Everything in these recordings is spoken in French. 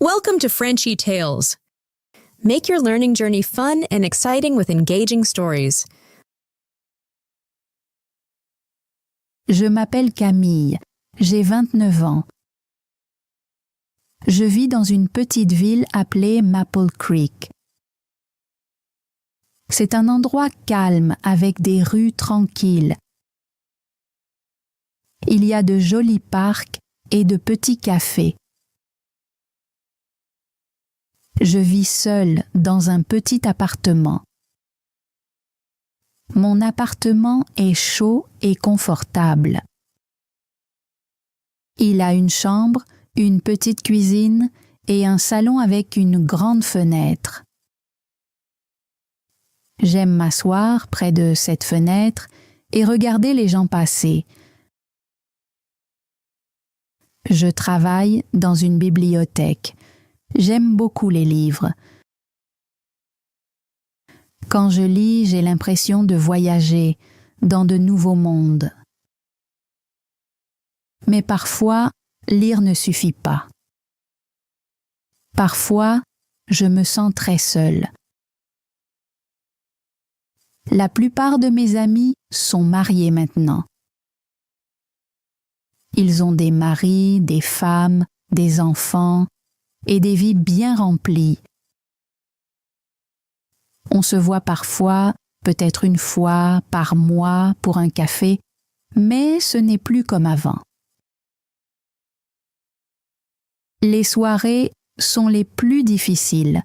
Welcome to Frenchy Tales. Make your learning journey fun and exciting with engaging stories. Je m'appelle Camille, j'ai 29 ans. Je vis dans une petite ville appelée Maple Creek. C'est un endroit calme avec des rues tranquilles. Il y a de jolis parcs et de petits cafés. Je vis seule dans un petit appartement. Mon appartement est chaud et confortable. Il a une chambre, une petite cuisine et un salon avec une grande fenêtre. J'aime m'asseoir près de cette fenêtre et regarder les gens passer. Je travaille dans une bibliothèque. J'aime beaucoup les livres. Quand je lis, j'ai l'impression de voyager dans de nouveaux mondes. Mais parfois, lire ne suffit pas. Parfois, je me sens très seule. La plupart de mes amis sont mariés maintenant. Ils ont des maris, des femmes, des enfants et des vies bien remplies. On se voit parfois, peut-être une fois par mois pour un café, mais ce n'est plus comme avant. Les soirées sont les plus difficiles.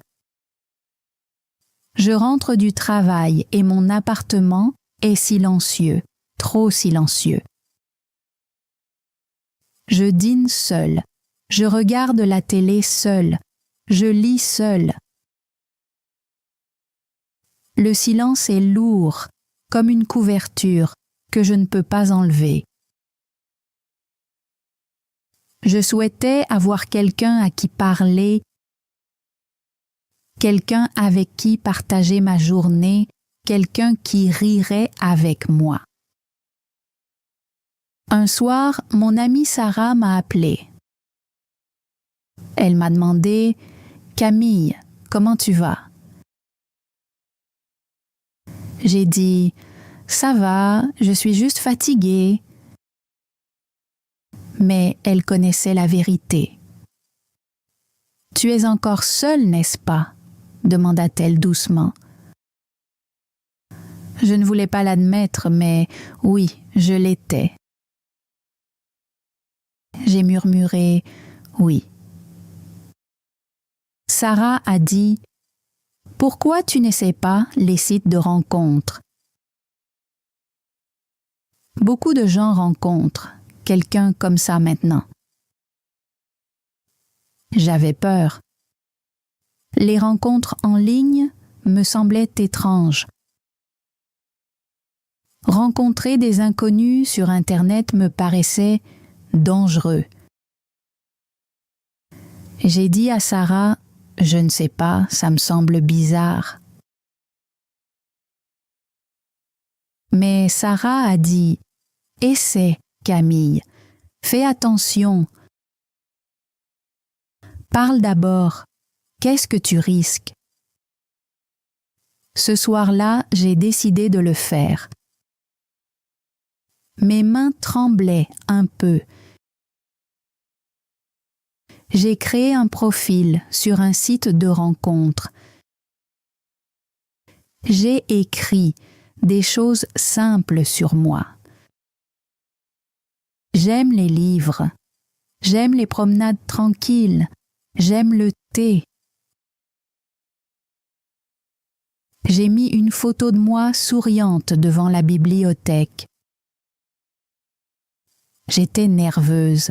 Je rentre du travail et mon appartement est silencieux, trop silencieux. Je dîne seule, je regarde la télé seule, je lis seule. Le silence est lourd, comme une couverture que je ne peux pas enlever. Je souhaitais avoir quelqu'un à qui parler, quelqu'un avec qui partager ma journée, quelqu'un qui rirait avec moi. Un soir, mon amie Sarah m'a appelée. Elle m'a demandé « Camille, comment tu vas ?» J'ai dit « Ça va, je suis juste fatiguée. » Mais elle connaissait la vérité. « Tu es encore seule, n'est-ce pas ?» demanda-t-elle doucement. Je ne voulais pas l'admettre, mais oui, je l'étais. J'ai murmuré « oui ». Sarah a dit « Pourquoi tu n'essaies pas les sites de rencontres ?» Beaucoup de gens rencontrent quelqu'un comme ça maintenant. J'avais peur. Les rencontres en ligne me semblaient étranges. Rencontrer des inconnus sur Internet me paraissait dangereux. J'ai dit à Sarah « Je ne sais pas, ça me semble bizarre. » Mais Sarah a dit « Essaie, Camille, fais attention. Parle d'abord, qu'est-ce que tu risques ?» Ce soir-là, j'ai décidé de le faire. Mes mains tremblaient un peu. J'ai créé un profil sur un site de rencontre. J'ai écrit des choses simples sur moi. J'aime les livres, j'aime les promenades tranquilles, j'aime le thé. J'ai mis une photo de moi souriante devant la bibliothèque. J'étais nerveuse.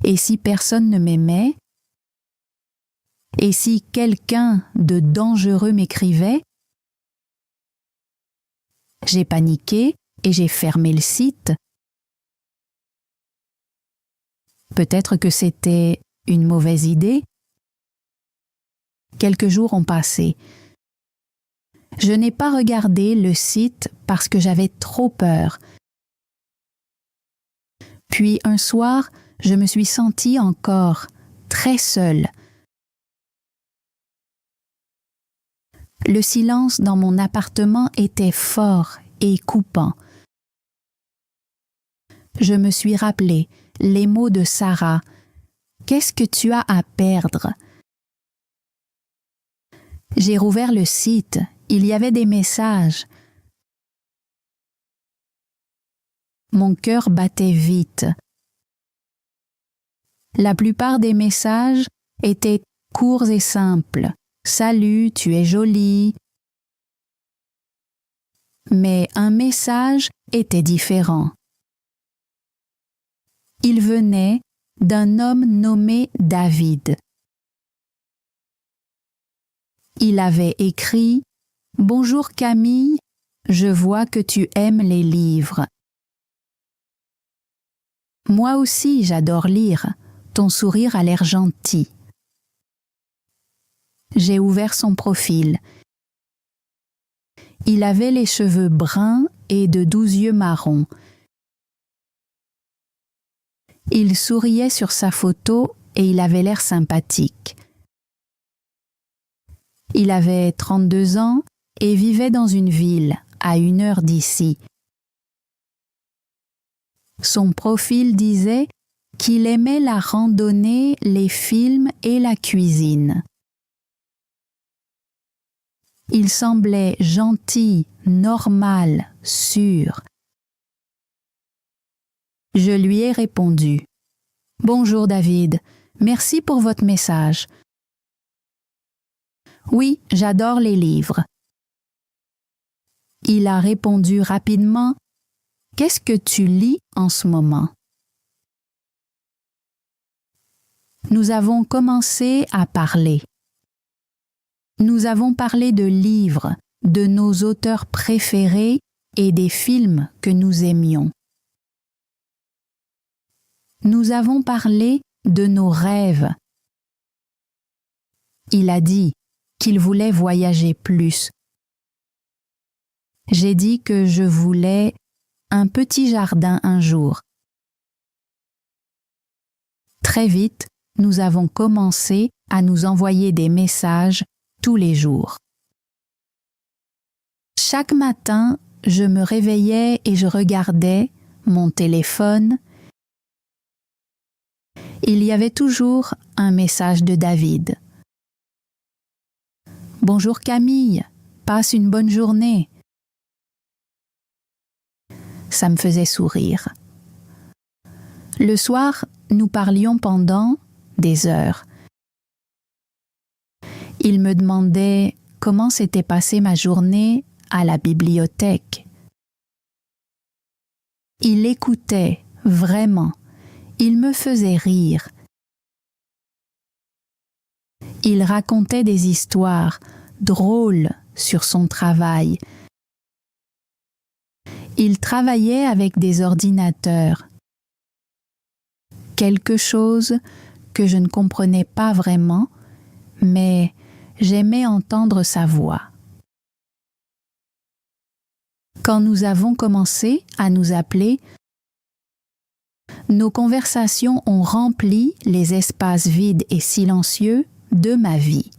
Et si personne ne m'aimait? Et si quelqu'un de dangereux m'écrivait? J'ai paniqué et j'ai fermé le site. Peut-être que c'était une mauvaise idée. Quelques jours ont passé. Je n'ai pas regardé le site parce que j'avais trop peur. Puis un soir, je me suis sentie encore très seule. Le silence dans mon appartement était fort et coupant. Je me suis rappelé les mots de Sarah. « Qu'est-ce que tu as à perdre ?» J'ai rouvert le site. Il y avait des messages. Mon cœur battait vite. La plupart des messages étaient courts et simples. « Salut, tu es jolie ». Mais un message était différent. Il venait d'un homme nommé David. Il avait écrit « Bonjour Camille, je vois que tu aimes les livres. Moi aussi j'adore lire, ton sourire a l'air gentil. » J'ai ouvert son profil. Il avait les cheveux bruns et de doux yeux marrons. Il souriait sur sa photo et il avait l'air sympathique. Il avait 32 ans et vivait dans une ville, à 1 heure d'ici. Son profil disait qu'il aimait la randonnée, les films et la cuisine. Il semblait gentil, normal, sûr. Je lui ai répondu « Bonjour David, merci pour votre message. Oui, j'adore les livres. » Il a répondu rapidement « Qu'est-ce que tu lis en ce moment ?» Nous avons commencé à parler. Nous avons parlé de livres, de nos auteurs préférés et des films que nous aimions. Nous avons parlé de nos rêves. Il a dit qu'il voulait voyager plus. J'ai dit que je voulais un petit jardin un jour. Très vite, nous avons commencé à nous envoyer des messages tous les jours. Chaque matin, je me réveillais et je regardais mon téléphone. Il y avait toujours un message de David. « Bonjour Camille, passe une bonne journée. » Ça me faisait sourire. Le soir, nous parlions pendant des heures. Il me demandait comment s'était passée ma journée à la bibliothèque. Il écoutait vraiment. Il me faisait rire. Il racontait des histoires drôles sur son travail. Il travaillait avec des ordinateurs. Quelque chose que je ne comprenais pas vraiment, mais j'aimais entendre sa voix. Quand nous avons commencé à nous appeler, nos conversations ont rempli les espaces vides et silencieux de ma vie.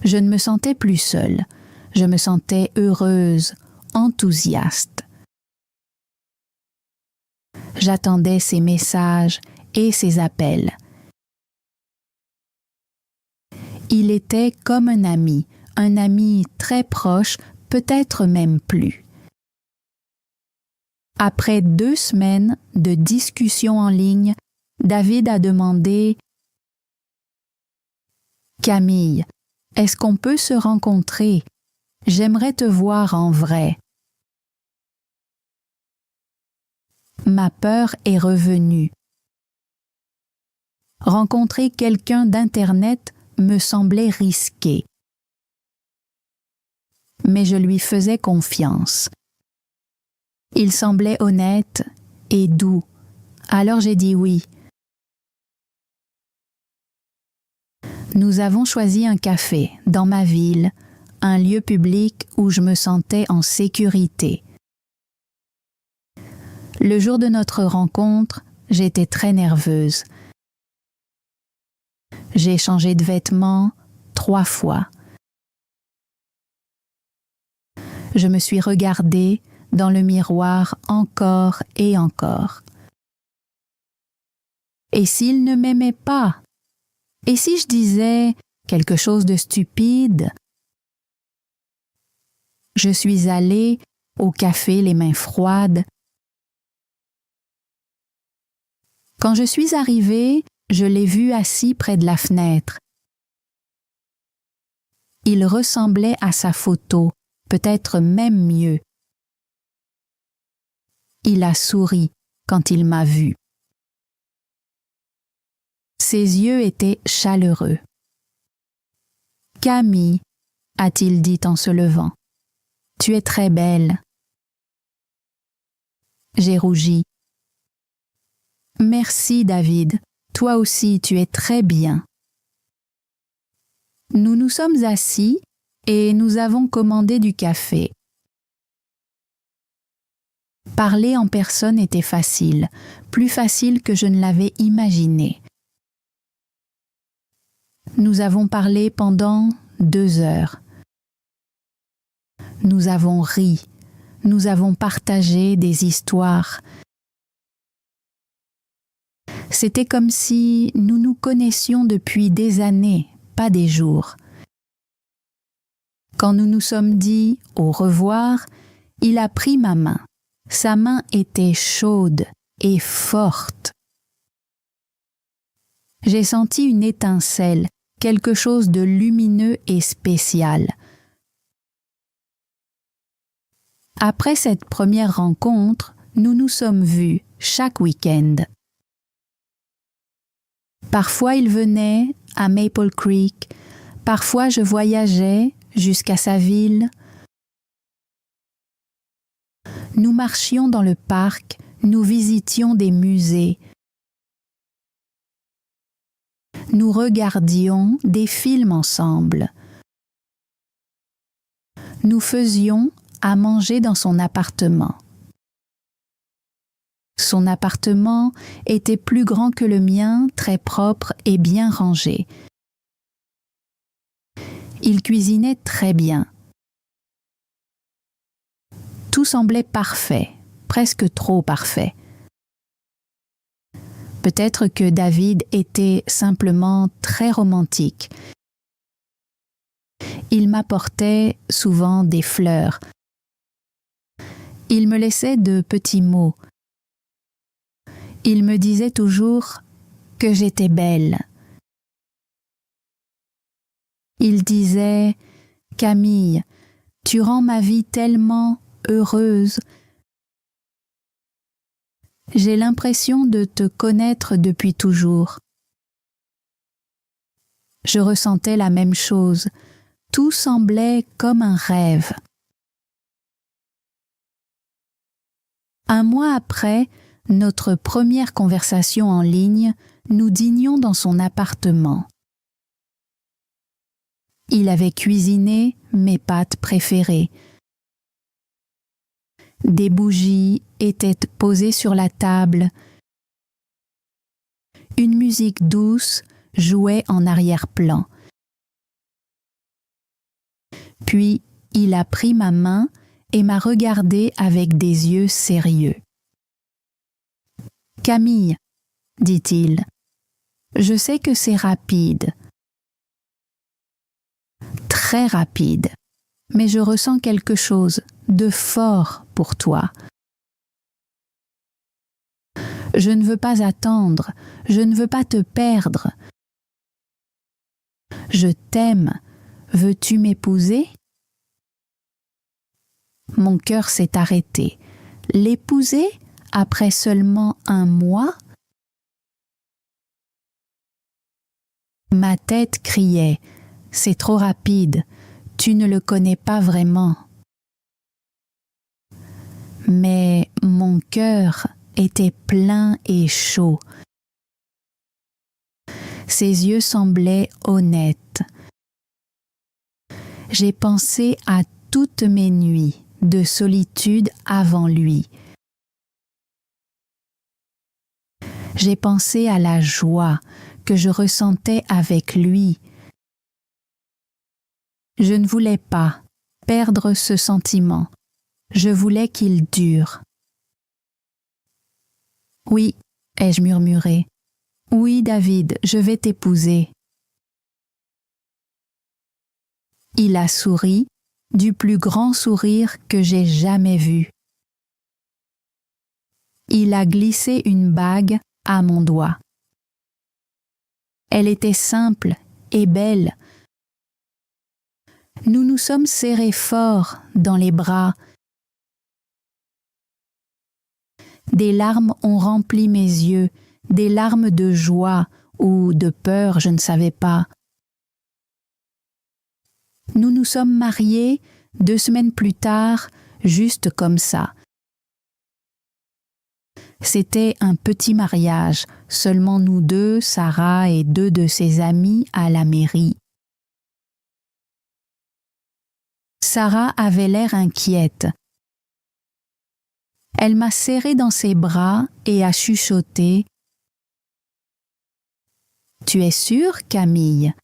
Je ne me sentais plus seule, je me sentais heureuse, enthousiaste. J'attendais ses messages et ses appels. Il était comme un ami très proche, peut-être même plus. Après 2 semaines de discussions en ligne, David a demandé « Camille, est-ce qu'on peut se rencontrer? J'aimerais te voir en vrai. » Ma peur est revenue. Rencontrer quelqu'un d'Internet me semblait risqué. Mais je lui faisais confiance. Il semblait honnête et doux, alors j'ai dit oui. Nous avons choisi un café dans ma ville, un lieu public où je me sentais en sécurité. Le jour de notre rencontre, j'étais très nerveuse. J'ai changé de vêtements 3 fois. Je me suis regardée dans le miroir encore et encore. Et s'il ne m'aimait pas? Et si je disais quelque chose de stupide? Je suis allée au café les mains froides. Quand je suis arrivée, je l'ai vu assis près de la fenêtre. Il ressemblait à sa photo, peut-être même mieux. Il a souri quand il m'a vue. Ses yeux étaient chaleureux. « Camille, a-t-il dit en se levant, tu es très belle. » J'ai rougi. « Merci, David, toi aussi tu es très bien. » Nous nous sommes assis et nous avons commandé du café. Parler en personne était facile, plus facile que je ne l'avais imaginé. Nous avons parlé pendant 2 heures. Nous avons ri, nous avons partagé des histoires. C'était comme si nous nous connaissions depuis des années, pas des jours. Quand nous nous sommes dit au revoir, il a pris ma main. Sa main était chaude et forte. J'ai senti une étincelle, quelque chose de lumineux et spécial. Après cette première rencontre, nous nous sommes vus chaque week-end. Parfois il venait à Maple Creek, parfois je voyageais jusqu'à sa ville. Nous marchions dans le parc, nous visitions des musées. Nous regardions des films ensemble. Nous faisions à manger dans son appartement. Son appartement était plus grand que le mien, très propre et bien rangé. Il cuisinait très bien. Tout semblait parfait, presque trop parfait. Peut-être que David était simplement très romantique. Il m'apportait souvent des fleurs. Il me laissait de petits mots. Il me disait toujours que j'étais belle. Il disait « Camille, tu rends ma vie tellement heureuse. J'ai l'impression de te connaître depuis toujours. » Je ressentais la même chose. Tout semblait comme un rêve. Un mois après notre première conversation en ligne, nous dînions dans son appartement. Il avait cuisiné mes pâtes préférées. Des bougies étaient posées sur la table. Une musique douce jouait en arrière-plan. Puis il a pris ma main et m'a regardé avec des yeux sérieux. « Camille, dit-il, je sais que c'est rapide, très rapide, mais je ressens quelque chose de fort pour toi. Je ne veux pas attendre, je ne veux pas te perdre. Je t'aime, veux-tu m'épouser? » Mon cœur s'est arrêté. L'épouser après seulement 1 mois? Ma tête criait « C'est trop rapide, tu ne le connais pas vraiment. » Mais mon cœur était plein et chaud. Ses yeux semblaient honnêtes. J'ai pensé à toutes mes nuits de solitude avant lui. J'ai pensé à la joie que je ressentais avec lui. Je ne voulais pas perdre ce sentiment. Je voulais qu'il dure. « Oui, ai-je murmuré. Oui, David, je vais t'épouser. » Il a souri du plus grand sourire que j'ai jamais vu. Il a glissé une bague à mon doigt. Elle était simple et belle. Nous nous sommes serrés fort dans les bras. Des larmes ont rempli mes yeux, des larmes de joie ou de peur, je ne savais pas. Nous nous sommes mariés 2 semaines plus tard, juste comme ça. C'était un petit mariage, seulement nous deux, Sarah et 2 de ses amis à la mairie. Sarah avait l'air inquiète. Elle m'a serré dans ses bras et a chuchoté « Tu es sûre, Camille?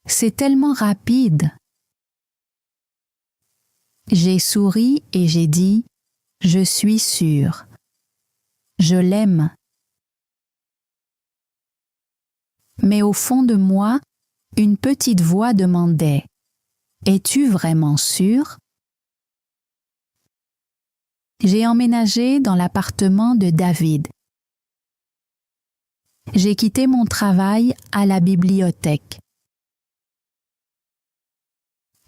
C'est tellement rapide. » J'ai souri et j'ai dit « Je suis sûre. Je l'aime. » Mais au fond de moi, une petite voix demandait « Es-tu vraiment sûre? » J'ai emménagé dans l'appartement de David. J'ai quitté mon travail à la bibliothèque.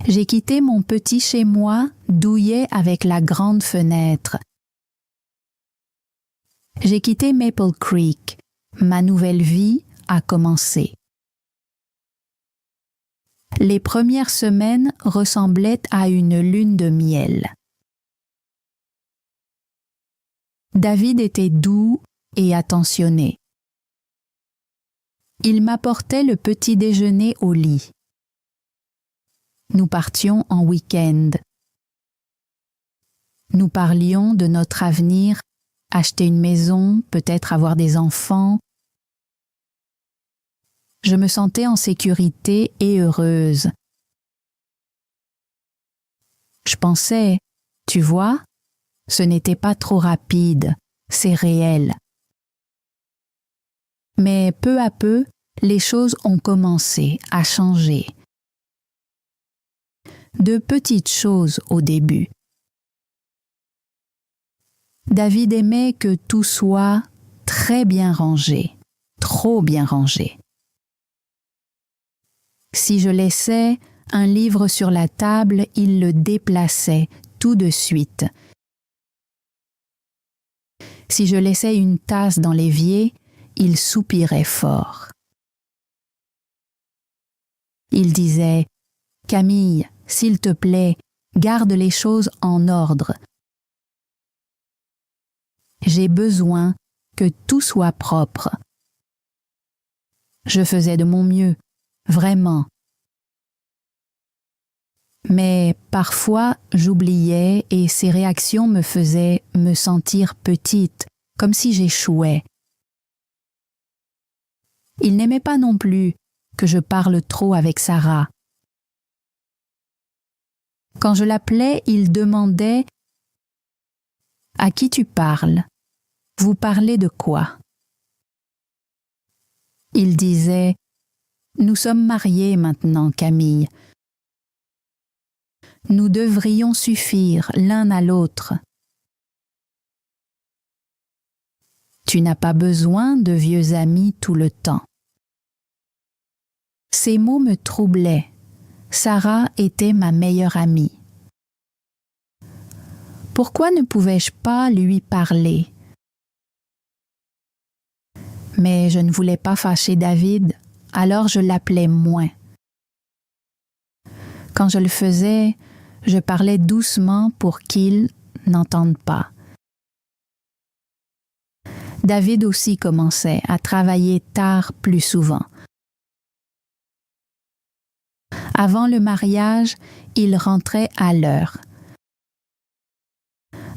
J'ai quitté mon petit chez-moi douillet avec la grande fenêtre. J'ai quitté Maple Creek. Ma nouvelle vie a commencé. Les premières semaines ressemblaient à une lune de miel. David était doux et attentionné. Il m'apportait le petit déjeuner au lit. Nous partions en week-end. Nous parlions de notre avenir, acheter une maison, peut-être avoir des enfants. Je me sentais en sécurité et heureuse. Je pensais, tu vois, ce n'était pas trop rapide, c'est réel. Mais peu à peu, les choses ont commencé à changer. De petites choses au début. David aimait que tout soit très bien rangé, trop bien rangé. Si je laissais un livre sur la table, il le déplaçait tout de suite. Si je laissais une tasse dans l'évier, il soupirait fort. Il disait « Camille, s'il te plaît, garde les choses en ordre. J'ai besoin que tout soit propre. » Je faisais de mon mieux, vraiment. Mais parfois, j'oubliais et ses réactions me faisaient me sentir petite, comme si j'échouais. Il n'aimait pas non plus que je parle trop avec Sarah. Quand je l'appelais, il demandait « À qui tu parles? Vous parlez de quoi? » Il disait « Nous sommes mariés maintenant, Camille. Nous devrions suffire l'un à l'autre. Tu n'as pas besoin de vieux amis tout le temps. » Ces mots me troublaient. Sarah était ma meilleure amie. Pourquoi ne pouvais-je pas lui parler? Mais je ne voulais pas fâcher David, alors je l'appelais moins. Quand je le faisais, je parlais doucement pour qu'il n'entende pas. David aussi commençait à travailler tard plus souvent. Avant le mariage, il rentrait à l'heure.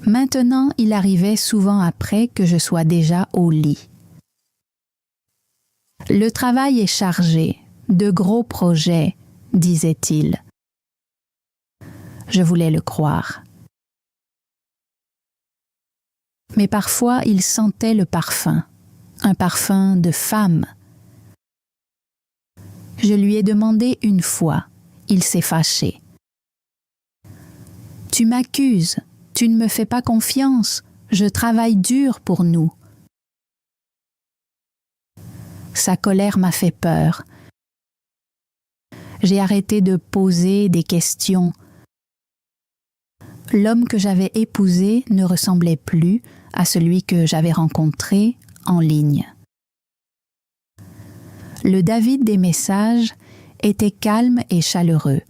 Maintenant, il arrivait souvent après que je sois déjà au lit. Le travail est chargé, de gros projets, disait-il. Je voulais le croire. Mais parfois il sentait le parfum, un parfum de femme. Je lui ai demandé une fois, il s'est fâché. « Tu m'accuses, tu ne me fais pas confiance, je travaille dur pour nous. » Sa colère m'a fait peur. J'ai arrêté de poser des questions. L'homme que j'avais épousé ne ressemblait plus à celui que j'avais rencontré en ligne. Le David des messages était calme et chaleureux.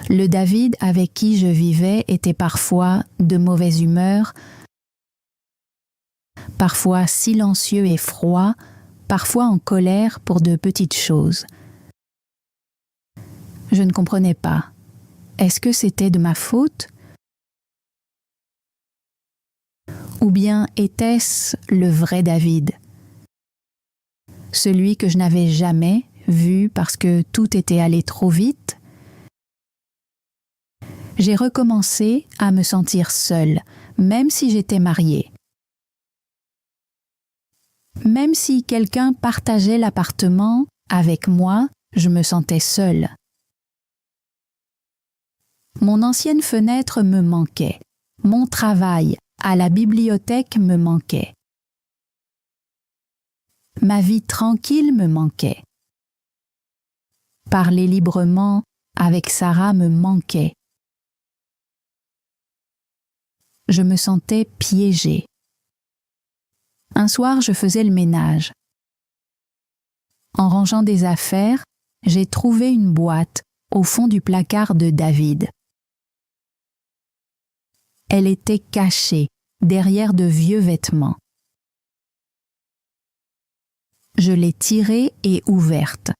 Le David avec qui je vivais était parfois de mauvaise humeur, parfois silencieux et froid, parfois en colère pour de petites choses. Je ne comprenais pas. Est-ce que c'était de ma faute? Ou bien était-ce le vrai David? Celui que je n'avais jamais vu parce que tout était allé trop vite? J'ai recommencé à me sentir seule, même si j'étais mariée. Même si quelqu'un partageait l'appartement avec moi, je me sentais seule. Mon ancienne fenêtre me manquait. Mon travail à la bibliothèque me manquait. Ma vie tranquille me manquait. Parler librement avec Sarah me manquait. Je me sentais piégée. Un soir, je faisais le ménage. En rangeant des affaires, j'ai trouvé une boîte au fond du placard de David. Elle était cachée derrière de vieux vêtements. Je l'ai tirée et ouverte.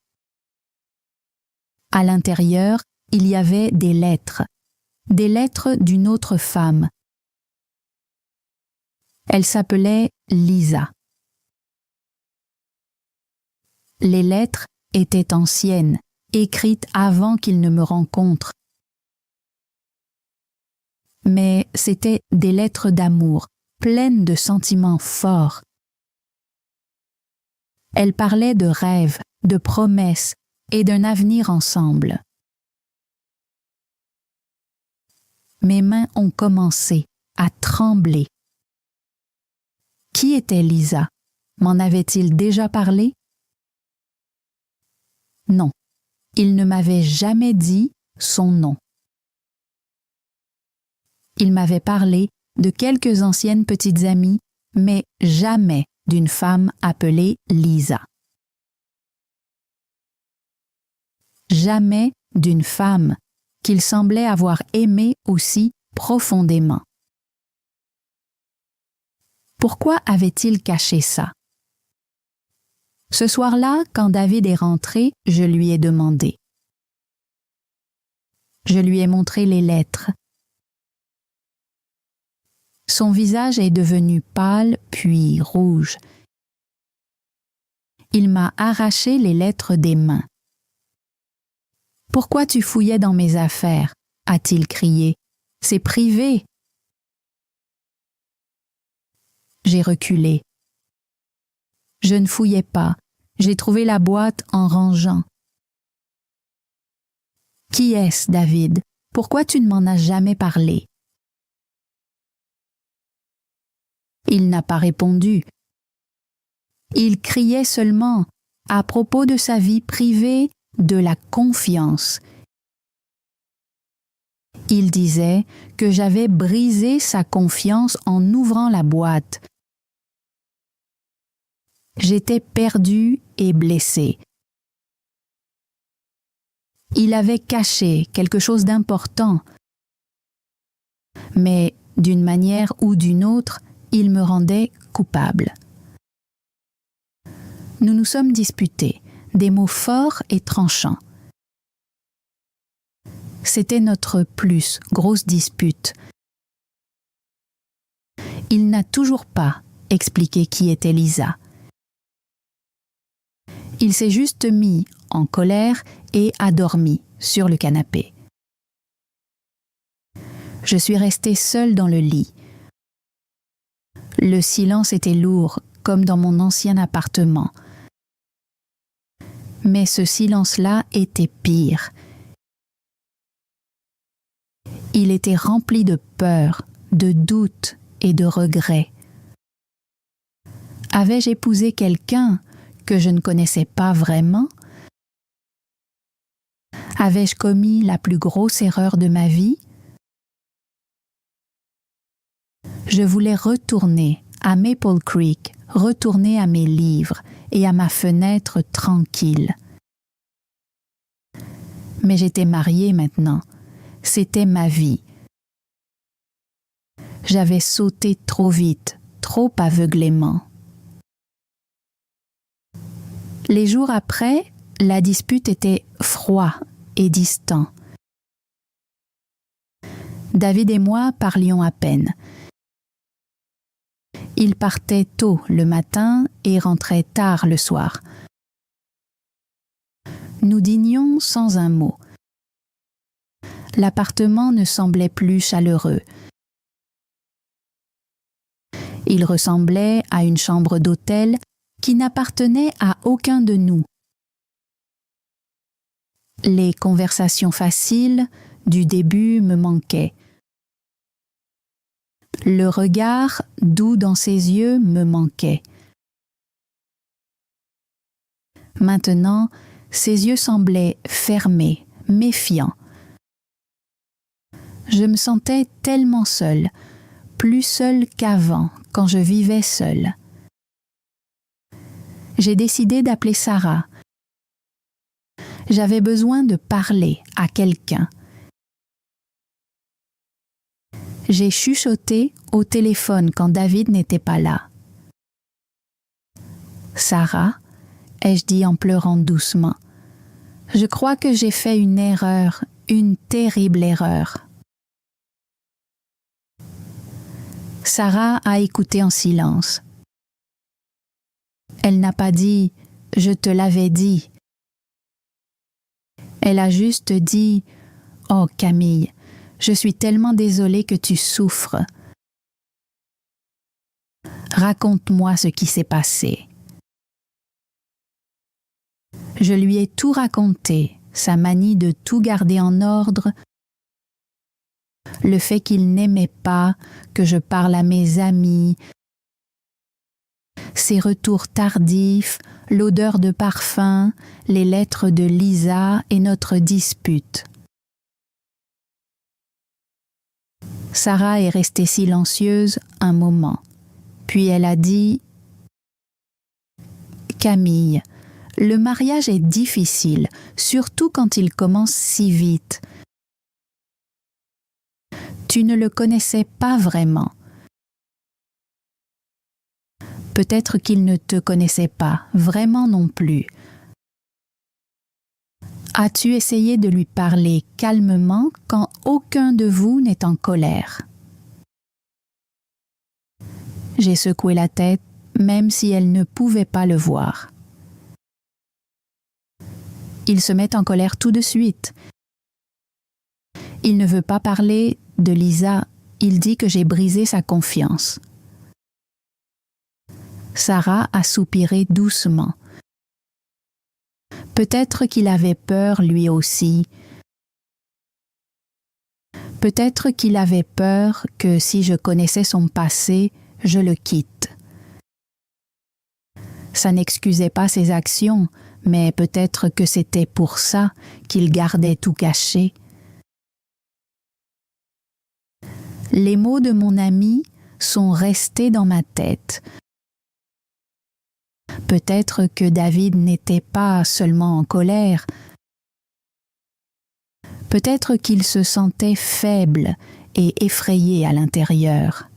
À l'intérieur, il y avait des lettres d'une autre femme. Elle s'appelait Lisa. Les lettres étaient anciennes, écrites avant qu'il ne me rencontre. Mais c'étaient des lettres d'amour, pleines de sentiments forts. Elles parlaient de rêves, de promesses et d'un avenir ensemble. Mes mains ont commencé à trembler. Qui était Lisa? M'en avait-il déjà parlé? Non, il ne m'avait jamais dit son nom. Il m'avait parlé de quelques anciennes petites amies, mais jamais d'une femme appelée Lisa. Jamais d'une femme qu'il semblait avoir aimée aussi profondément. Pourquoi avait-il caché ça? Ce soir-là, quand David est rentré, je lui ai demandé. Je lui ai montré les lettres. Son visage est devenu pâle puis rouge. Il m'a arraché les lettres des mains. « Pourquoi tu fouillais dans mes affaires ?» a-t-il crié. « C'est privé. » J'ai reculé. Je ne fouillais pas. J'ai trouvé la boîte en rangeant. « Qui est-ce, David? Pourquoi tu ne m'en as jamais parlé? » Il n'a pas répondu. Il criait seulement à propos de sa vie privée, de la confiance. Il disait que j'avais brisé sa confiance en ouvrant la boîte. J'étais perdue et blessée. Il avait caché quelque chose d'important, mais d'une manière ou d'une autre, il me rendait coupable. Nous nous sommes disputés, des mots forts et tranchants. C'était notre plus grosse dispute. Il n'a toujours pas expliqué qui était Lisa. Il s'est juste mis en colère et a dormi sur le canapé. Je suis restée seule dans le lit. Le silence était lourd, comme dans mon ancien appartement. Mais ce silence-là était pire. Il était rempli de peur, de doute et de regret. Avais-je épousé quelqu'un que je ne connaissais pas vraiment? Avais-je commis la plus grosse erreur de ma vie? Je voulais retourner à Maple Creek, retourner à mes livres et à ma fenêtre tranquille. Mais j'étais mariée maintenant. C'était ma vie. J'avais sauté trop vite, trop aveuglément. Les jours après, la dispute était froide et distant. David et moi parlions à peine. Il partait tôt le matin et rentrait tard le soir. Nous dînions sans un mot. L'appartement ne semblait plus chaleureux. Il ressemblait à une chambre d'hôtel qui n'appartenait à aucun de nous. Les conversations faciles du début me manquaient. Le regard doux dans ses yeux me manquait. Maintenant, ses yeux semblaient fermés, méfiants. Je me sentais tellement seule, plus seule qu'avant, quand je vivais seule. J'ai décidé d'appeler Sarah. J'avais besoin de parler à quelqu'un. J'ai chuchoté au téléphone quand David n'était pas là. « Sarah », ai-je dit en pleurant doucement, « je crois que j'ai fait une erreur, une terrible erreur. » Sarah a écouté en silence. Elle n'a pas dit « je te l'avais dit ». Elle a juste dit « oh Camille, je suis tellement désolée que tu souffres. Raconte-moi ce qui s'est passé. » Je lui ai tout raconté, sa manie de tout garder en ordre, le fait qu'il n'aimait pas que je parle à mes amis, ses retours tardifs, l'odeur de parfum, les lettres de Lisa et notre dispute. Sarah est restée silencieuse un moment, puis elle a dit « Camille, le mariage est difficile, surtout quand il commence si vite. Tu ne le connaissais pas vraiment. Peut-être qu'il ne te connaissait pas, vraiment non plus. As-tu essayé de lui parler calmement quand aucun de vous n'est en colère? » J'ai secoué la tête, même si elle ne pouvait pas le voir. Il se met en colère tout de suite. Il ne veut pas parler de Lisa, il dit que j'ai brisé sa confiance. Sarah a soupiré doucement. Peut-être qu'il avait peur lui aussi. Peut-être qu'il avait peur que si je connaissais son passé, je le quitte. Ça n'excusait pas ses actions, mais peut-être que c'était pour ça qu'il gardait tout caché. Les mots de mon ami sont restés dans ma tête. Peut-être que David n'était pas seulement en colère. Peut-être qu'il se sentait faible et effrayé à l'intérieur.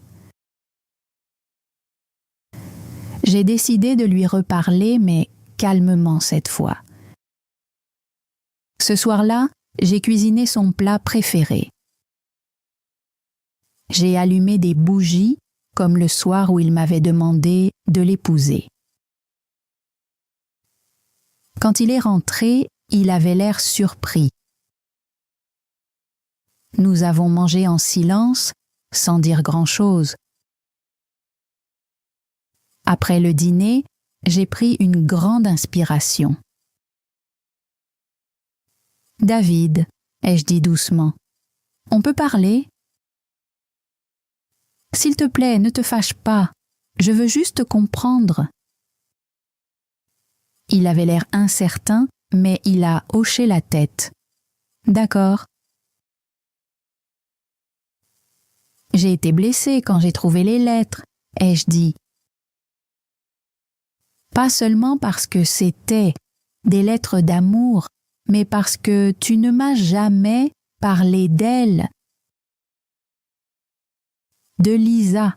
J'ai décidé de lui reparler, mais calmement cette fois. Ce soir-là, j'ai cuisiné son plat préféré. J'ai allumé des bougies, comme le soir où il m'avait demandé de l'épouser. Quand il est rentré, il avait l'air surpris. Nous avons mangé en silence, sans dire grand-chose. Après le dîner, j'ai pris une grande inspiration. « David, » ai-je dit doucement, « on peut parler ? S'il te plaît, ne te fâche pas, je veux juste comprendre. » Il avait l'air incertain, mais il a hoché la tête. « D'accord. » J'ai été blessée quand j'ai trouvé les lettres, ai-je dit. Pas seulement parce que c'était des lettres d'amour, mais parce que tu ne m'as jamais parlé d'elle. De Lisa,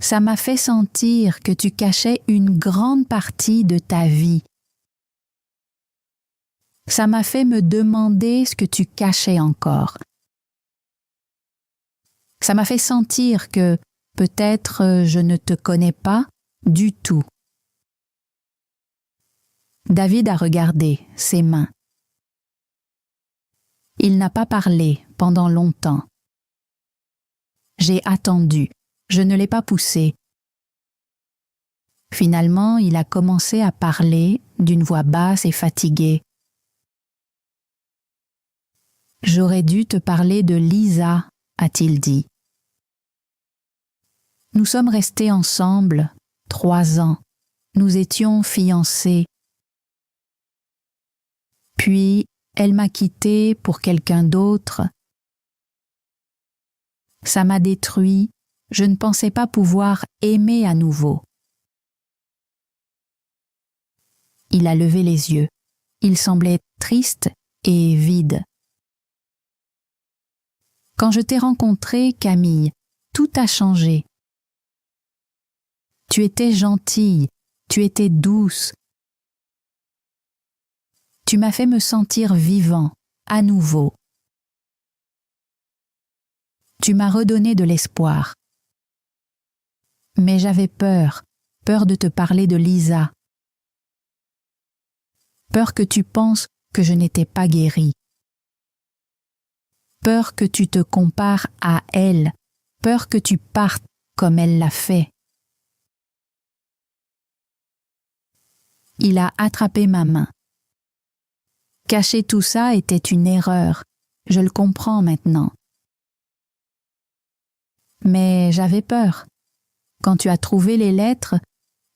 ça m'a fait sentir que tu cachais une grande partie de ta vie. Ça m'a fait me demander ce que tu cachais encore. Ça m'a fait sentir que peut-être je ne te connais pas du tout. David a regardé ses mains. Il n'a pas parlé pendant longtemps. J'ai attendu, je ne l'ai pas poussé. Finalement, il a commencé à parler d'une voix basse et fatiguée. « J'aurais dû te parler de Lisa, » a-t-il dit. Nous sommes restés ensemble 3 ans. Nous étions fiancés. Puis, elle m'a quitté pour quelqu'un d'autre. Ça m'a détruit. Je ne pensais pas pouvoir aimer à nouveau. Il a levé les yeux. Il semblait triste et vide. Quand je t'ai rencontrée, Camille, tout a changé. Tu étais gentille, tu étais douce. Tu m'as fait me sentir vivant, à nouveau. Tu m'as redonné de l'espoir. Mais j'avais peur de te parler de Lisa. Peur que tu penses que je n'étais pas guérie. Peur que tu te compares à elle, peur que tu partes comme elle l'a fait. Il a attrapé ma main. Cacher tout ça était une erreur, je le comprends maintenant. Mais j'avais peur. Quand tu as trouvé les lettres,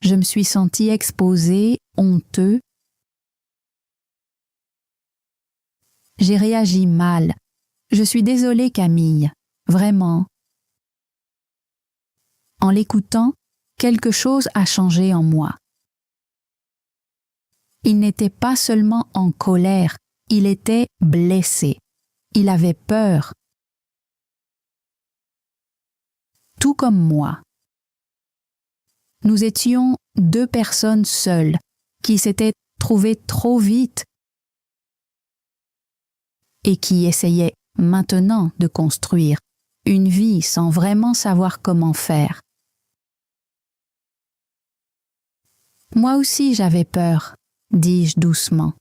je me suis sentie exposée, honteux. J'ai réagi mal. Je suis désolée, Camille, vraiment. En l'écoutant, quelque chose a changé en moi. Il n'était pas seulement en colère, il était blessé. Il avait peur. Tout comme moi. Nous étions 2 personnes seules qui s'étaient trouvées trop vite et qui essayaient maintenant de construire une vie sans vraiment savoir comment faire. Moi aussi j'avais peur, dis-je doucement.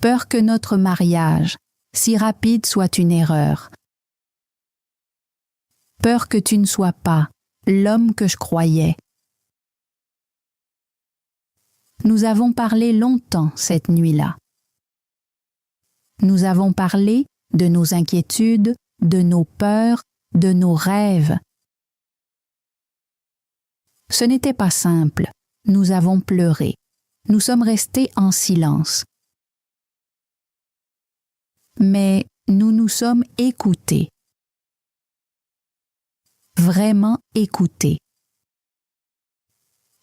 Peur que notre mariage, si rapide, soit une erreur. Peur que tu ne sois pas l'homme que je croyais. Nous avons parlé longtemps cette nuit-là. Nous avons parlé de nos inquiétudes, de nos peurs, de nos rêves. Ce n'était pas simple. Nous avons pleuré. Nous sommes restés en silence. Mais nous nous sommes écoutés. Vraiment écoutés.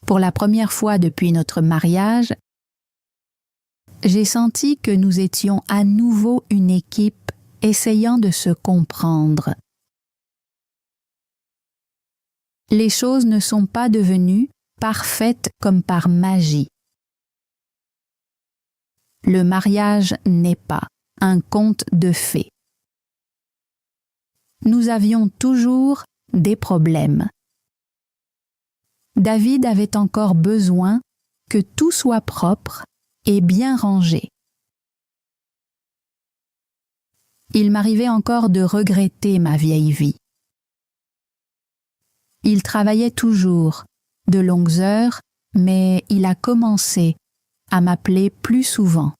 Pour la première fois depuis notre mariage, j'ai senti que nous étions à nouveau une équipe essayant de se comprendre. Les choses ne sont pas devenues parfaites comme par magie. Le mariage n'est pas un conte de fées. Nous avions toujours des problèmes. David avait encore besoin que tout soit propre et bien rangé. Il m'arrivait encore de regretter ma vieille vie. Il travaillait toujours, de longues heures, mais il a commencé à m'appeler plus souvent.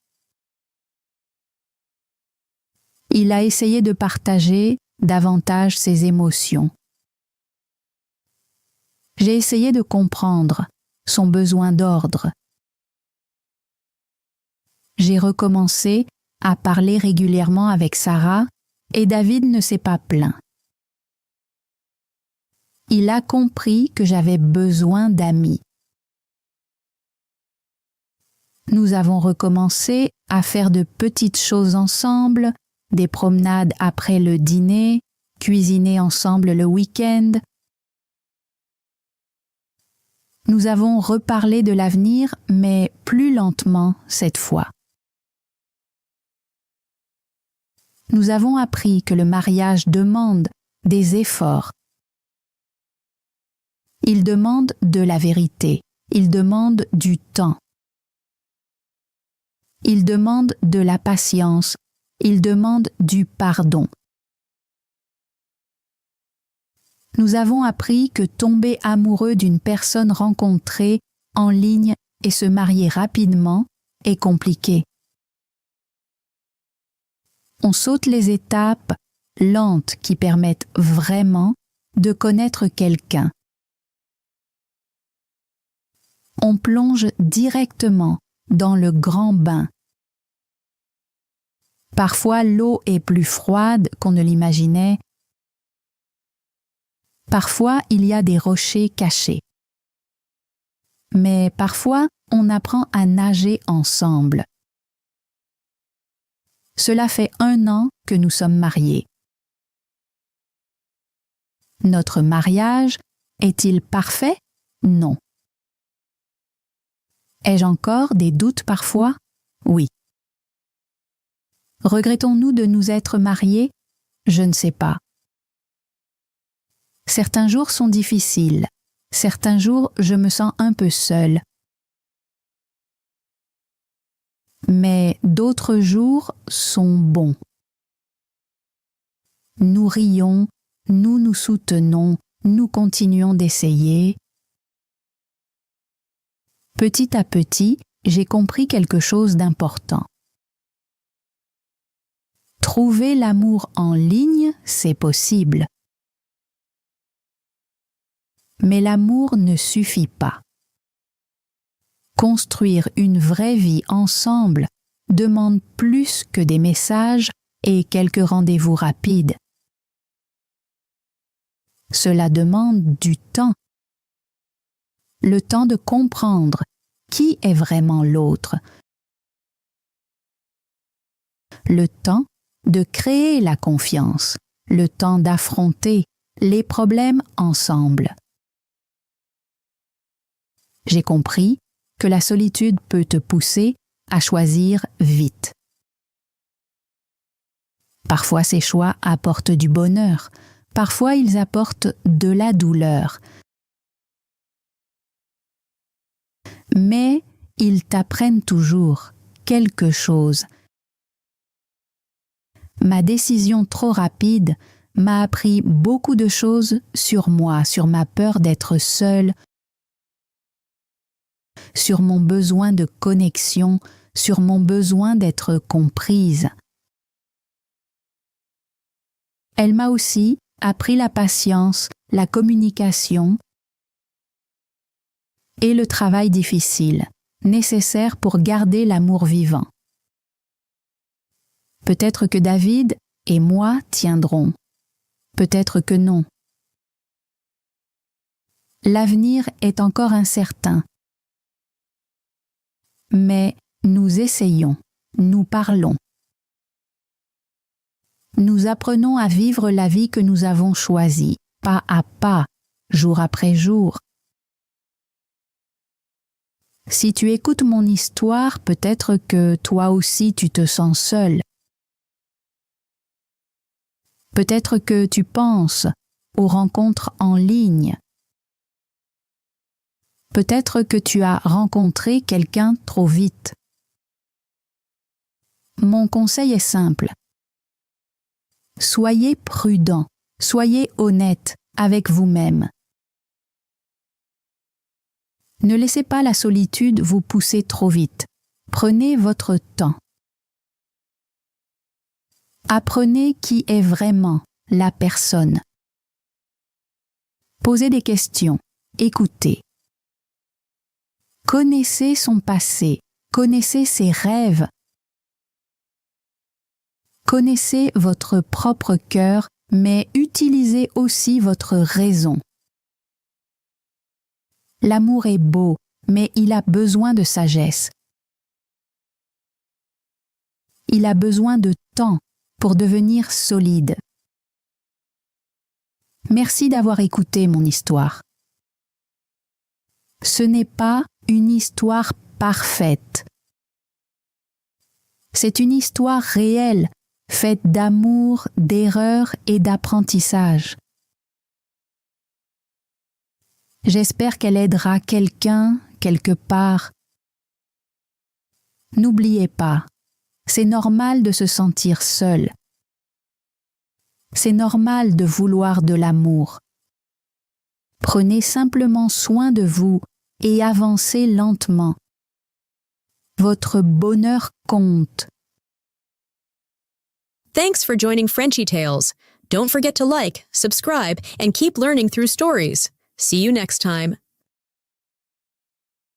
Il a essayé de partager davantage ses émotions. J'ai essayé de comprendre son besoin d'ordre. J'ai recommencé à parler régulièrement avec Sarah et David ne s'est pas plaint. Il a compris que j'avais besoin d'amis. Nous avons recommencé à faire de petites choses ensemble, des promenades après le dîner, cuisiner ensemble le week-end. Nous avons reparlé de l'avenir, mais plus lentement cette fois. Nous avons appris que le mariage demande des efforts. Il demande de la vérité, il demande du temps. Il demande de la patience, il demande du pardon. Nous avons appris que tomber amoureux d'une personne rencontrée en ligne et se marier rapidement est compliqué. On saute les étapes lentes qui permettent vraiment de connaître quelqu'un. On plonge directement dans le grand bain. Parfois, l'eau est plus froide qu'on ne l'imaginait. Parfois, il y a des rochers cachés. Mais parfois, on apprend à nager ensemble. Cela fait 1 an que nous sommes mariés. Notre mariage est-il parfait? Non. Ai-je encore des doutes parfois? Oui. Regrettons-nous de nous être mariés? Je ne sais pas. Certains jours sont difficiles. Certains jours, je me sens un peu seule. Mais d'autres jours sont bons. Nous rions, nous nous soutenons, nous continuons d'essayer. Petit à petit, j'ai compris quelque chose d'important. Trouver l'amour en ligne, c'est possible. Mais l'amour ne suffit pas. Construire une vraie vie ensemble demande plus que des messages et quelques rendez-vous rapides. Cela demande du temps. Le temps de comprendre qui est vraiment l'autre. Le temps de créer la confiance. Le temps d'affronter les problèmes ensemble. J'ai compris que la solitude peut te pousser à choisir vite. Parfois ces choix apportent du bonheur, parfois ils apportent de la douleur. Mais ils t'apprennent toujours quelque chose. Ma décision trop rapide m'a appris beaucoup de choses sur moi, sur ma peur d'être seule, sur mon besoin de connexion, sur mon besoin d'être comprise. Elle m'a aussi appris la patience, la communication et le travail difficile, nécessaire pour garder l'amour vivant. Peut-être que David et moi tiendrons, peut-être que non. L'avenir est encore incertain. Mais nous essayons, nous parlons. Nous apprenons à vivre la vie que nous avons choisie, pas à pas, jour après jour. Si tu écoutes mon histoire, peut-être que toi aussi tu te sens seul. Peut-être que tu penses aux rencontres en ligne. Peut-être que tu as rencontré quelqu'un trop vite. Mon conseil est simple. Soyez prudent, soyez honnête avec vous-même. Ne laissez pas la solitude vous pousser trop vite. Prenez votre temps. Apprenez qui est vraiment la personne. Posez des questions, écoutez. Connaissez son passé, connaissez ses rêves. Connaissez votre propre cœur, mais utilisez aussi votre raison. L'amour est beau, mais il a besoin de sagesse. Il a besoin de temps pour devenir solide. Merci d'avoir écouté mon histoire. Ce n'est pas une histoire parfaite. C'est une histoire réelle, faite d'amour, d'erreurs et d'apprentissage. J'espère qu'elle aidera quelqu'un, quelque part. N'oubliez pas, c'est normal de se sentir seul. C'est normal de vouloir de l'amour. Prenez simplement soin de vous et avancez lentement. Votre bonheur compte. Thanks for joining Frenchy Tales. Don't forget to like, subscribe, and keep learning through stories. See you next time.